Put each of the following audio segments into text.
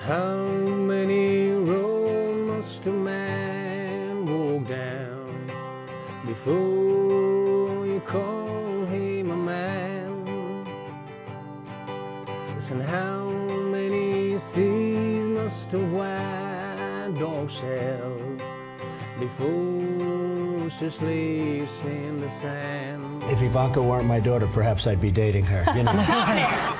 How many roads must a man walk down before you call him a man? And how many seas must a white dog sail before she sleeps in the sand? If Ivanka weren't my daughter, perhaps I'd be dating her. You know? Stop it!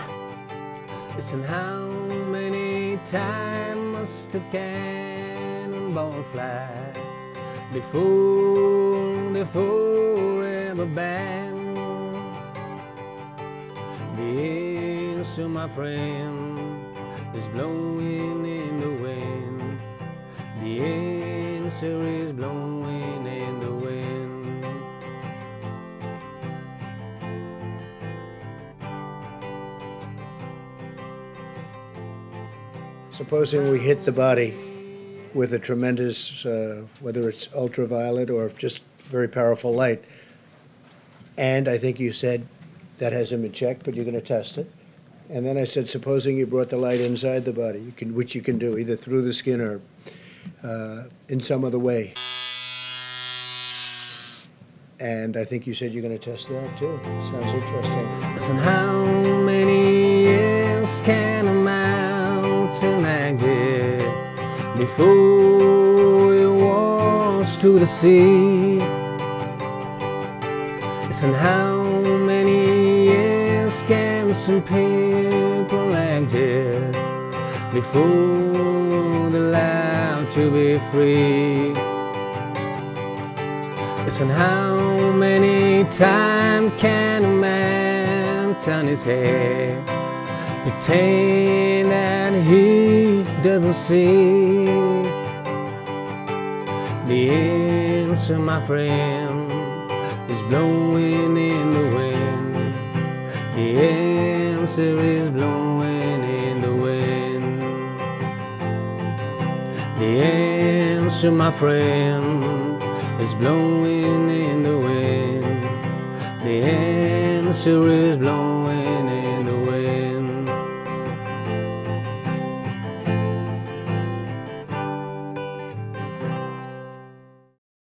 Listen, how many times must a cannonball fly before they forever ban? The answer, my friend, is blowing in the wind. The answer is blowing in the wind. Supposing we hit the body with a tremendous, whether it's ultraviolet or just very powerful light, and I think you said that hasn't been checked, but you're going to test it. And then I said, supposing you brought the light inside the body, which you can do, either through the skin or in some other way. And I think you said you're going to test that too. Sounds interesting. Listen, how many years can a mountain exist before it walks to the sea? Listen, how many years can some people exist before they're allowed to be free? Listen, how many times can a man turn his head, pretend that he doesn't see? The answer, my friend, is blowing in the wind. The answer is blowing in the wind. The answer, my friend, is blowing in the wind. The answer is blowing in